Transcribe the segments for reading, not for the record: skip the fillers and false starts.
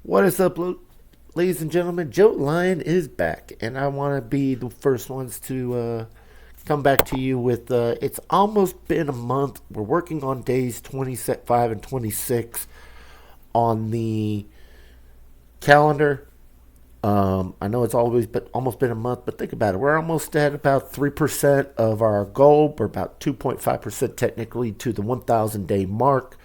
What is up, ladies and gentlemen? Joe Lyon is back, and I want to be the first ones to come back to you with. It's almost been a month. We're working on days 25 and 26 on the calendar. I know it's always been almost been a month, but think about it. We're almost at about 3% of our goal. We're about 2.5% technically to the 1,000 day mark.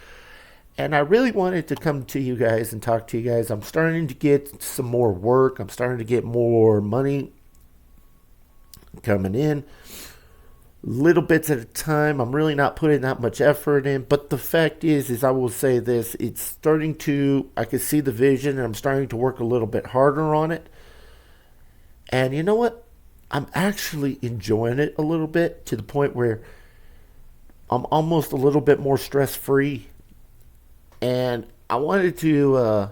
And I really wanted to come to you guys and talk to you guys. I'm starting to get some more work. I'm starting to get more money coming in, little bits at a time. I'm really not putting that much effort in. But the fact is I will say this: it's starting to. I can see the vision, and I'm starting to work a little bit harder on it. And you know what? I'm actually enjoying it a little bit to the point where I'm almost a little bit more stress free. And I wanted to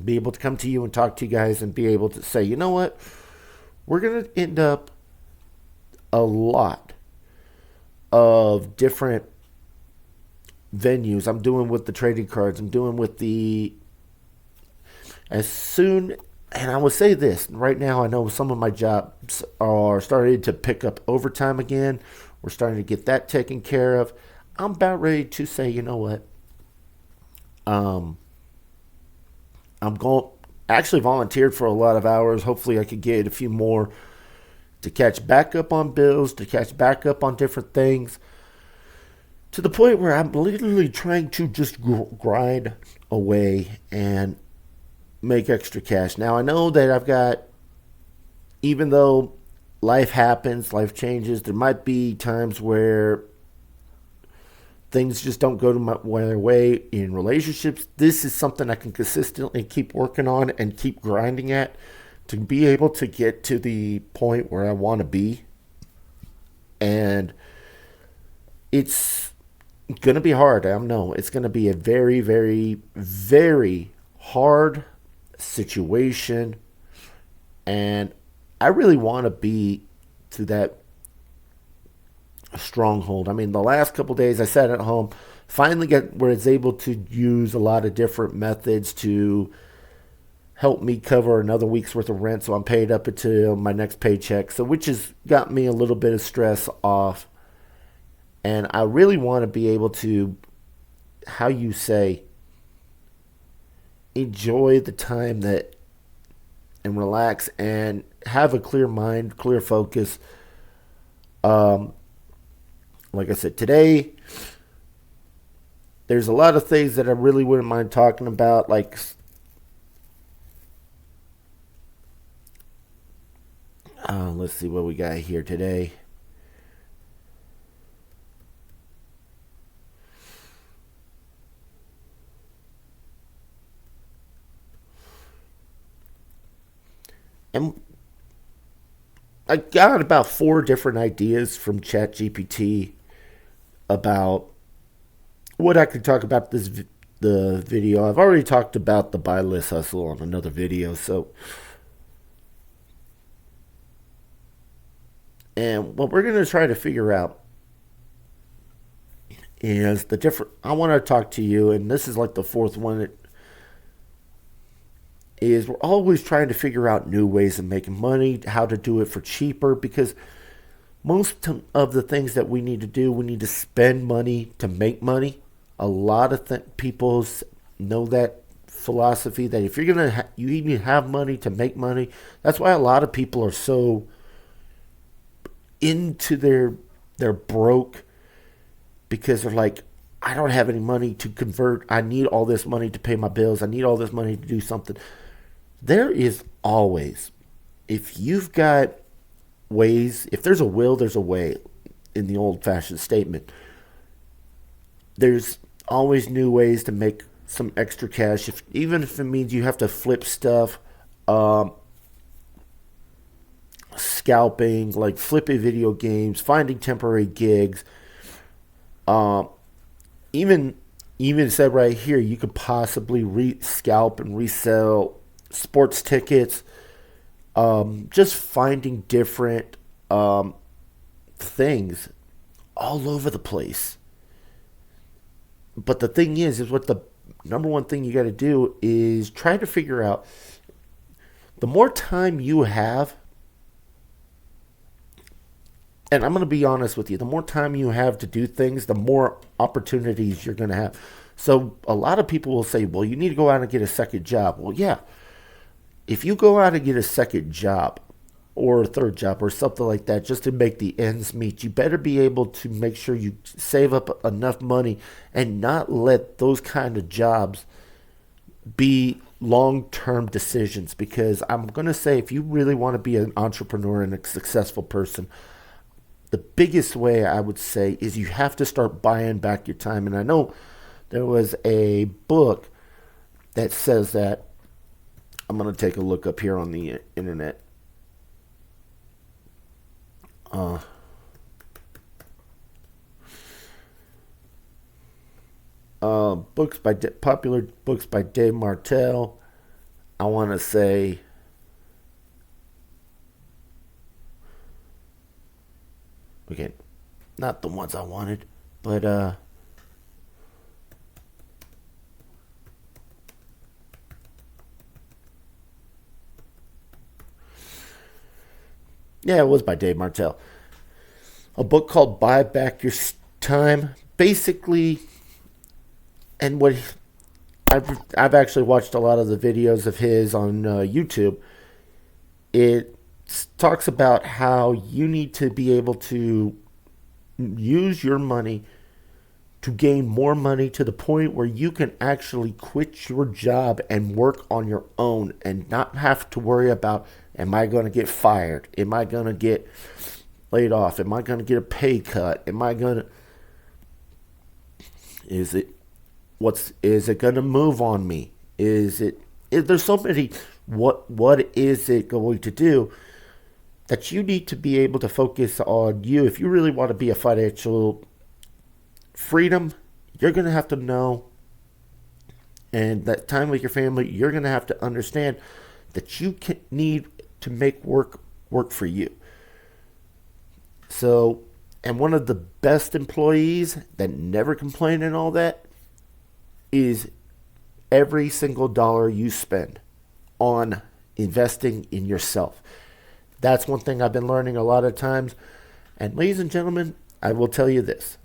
be able to come to you and talk to you guys and be able to say, you know what? We're going to end up a lot of different venues. I'm doing with the trading cards. I'm doing with the. As soon. And I will say this right now, I know some of my jobs are starting to pick up overtime again. We're starting to get that taken care of. I'm about ready to say, you know what? Um, I'm going actually volunteered for a lot of hours. Hopefully, I could get a few more to catch back up on bills, to catch back up on different things, to the point where I'm literally trying to just grind away and make extra cash. Now, I know that I've got, even though life happens, life changes, there might be times where things just don't go to my way in relationships. This is something I can consistently keep working on and keep grinding at to be able to get to the point where I want to be. And it's going to be hard. I know it's going to be a very, very, very hard situation. And I really want to be to that stronghold. I mean, the last couple of days I sat at home, finally get where it's able to use a lot of different methods to help me cover another week's worth of rent, so I'm paid up until my next paycheck. So, which has got me a little bit of stress off, and I really want to be able to, how you say, enjoy the time that and relax and have a clear mind, clear focus. Like I said, today, there's a lot of things that I really wouldn't mind talking about. Like, let's see what we got here today. And I got about 4 different ideas from ChatGPT about what I could talk about the video. I've already talked about the buy list hustle on another video, so and what we're going to try to figure out is the different. I want to talk to you, and this is like the fourth one. Is we're always trying to figure out new ways of making money, how to do it for cheaper, because most of the things that we need to do, we need to spend money to make money. A lot of people know that philosophy that if you're gonna, you need to have money to make money. That's why a lot of people are so into their broke, because they're like, I don't have any money to convert. I need all this money to pay my bills. I need all this money to do something. There is always, if you've got ways, if there's a will, there's a way, in the old fashioned statement. There's always new ways to make some extra cash, even if it means you have to flip stuff, scalping, like flipping video games, finding temporary gigs. Um, even even said right here, you could possibly scalp and resell sports tickets. Just finding different things all over the place. But the thing is what the number one thing you got to do is try to figure out the more time you have, and I'm going to be honest with you, the more time you have to do things, the more opportunities you're going to have. So a lot of people will say, well, you need to go out and get a second job. Well, yeah, if you go out and get a second job or a third job or something like that just to make the ends meet, you better be able to make sure you save up enough money and not let those kind of jobs be long-term decisions. Because I'm going to say, if you really want to be an entrepreneur and a successful person, the biggest way I would say is you have to start buying back your time. And I know there was a book that says that. I'm going to take a look up here on the internet. Books by popular books by Dave Martell. I want to say okay, not the ones I wanted, but yeah, it was by Dave Martell. A book called Buy Back Your Time. Basically, and what I've actually watched a lot of the videos of his on YouTube. It talks about how you need to be able to use your money to gain more money to the point where you can actually quit your job and work on your own and not have to worry about, am I going to get fired? Am I going to get laid off? Am I going to get a pay cut? Am I going to, is it going to move on me? Is there's so many, what is it going to do, that you need to be able to focus on you. If you really want to be a financial freedom, you're going to have to know, and that time with your family, you're going to have to understand that you need to make work for you. So, and one of the best employees that never complain and all that is every single dollar you spend on investing in yourself. That's one thing I've been learning a lot of times. And ladies and gentlemen, I will tell you this.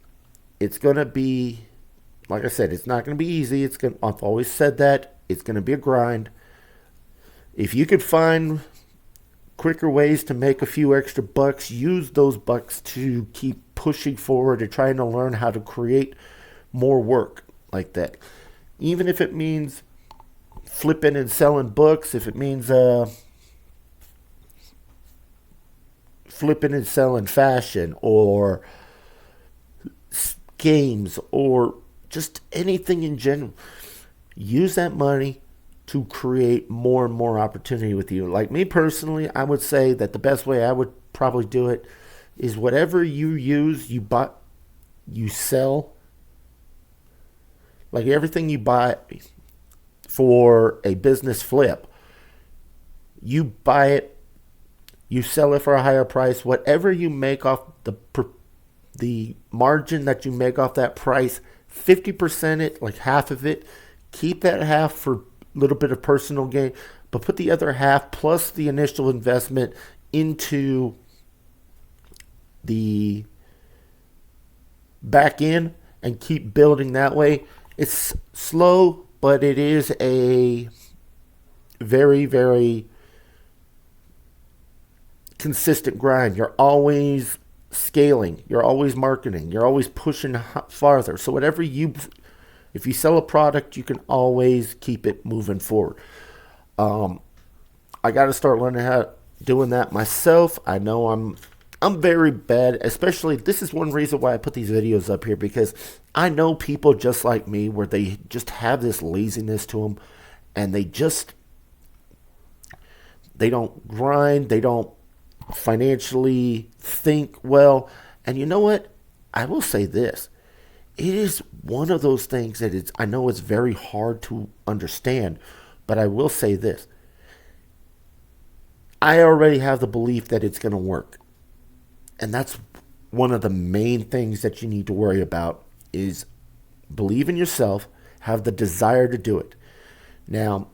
It's going to be, like I said, it's not going to be easy. I've always said that. It's going to be a grind. If you could find quicker ways to make a few extra bucks, use those bucks to keep pushing forward and trying to learn how to create more work like that. Even if it means flipping and selling books, if it means flipping and selling fashion or games or just anything in general, use that money to create more and more opportunity with you. Like me personally, I would say that the best way I would probably do it is whatever you use, you buy, you sell. Like everything you buy for a business flip, you buy it, you sell it for a higher price. Whatever you make off the margin that you make off that price, 50% it, like half of it, keep that half for a little bit of personal gain, but put the other half plus the initial investment into the back end and keep building that way. It's slow, but it is a very, very consistent grind. You're always scaling. You're always marketing. You're always pushing farther. So if you sell a product, you can always keep it moving forward. I got to start learning how doing that myself. I know I'm very bad, especially this is one reason why I put these videos up here, because I know people just like me where they just have this laziness to them and they don't grind, they don't financially think well. And you know what? I will say this. It is one of those things that I know it's very hard to understand, but I will say this. I already have the belief that it's going to work. And that's one of the main things that you need to worry about is believe in yourself have the desire to do it. Now,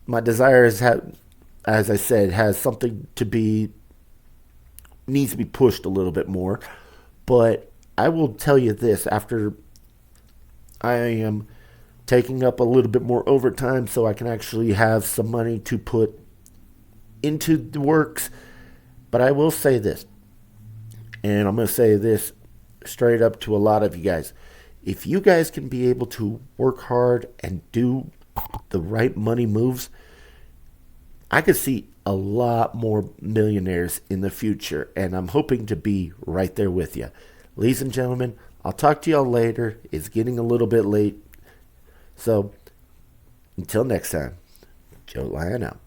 my desire is, as I said, has something to be, needs to be pushed a little bit more. But I will tell you this, after I am taking up a little bit more overtime so I can actually have some money to put into the works. But I will say this, and I'm going to say this straight up to a lot of you guys. If you guys can be able to work hard and do the right money moves, I could see a lot more millionaires in the future, and I'm hoping to be right there with you. Ladies and gentlemen, I'll talk to y'all later. It's getting a little bbit late. So, until next time, Joe Lion out.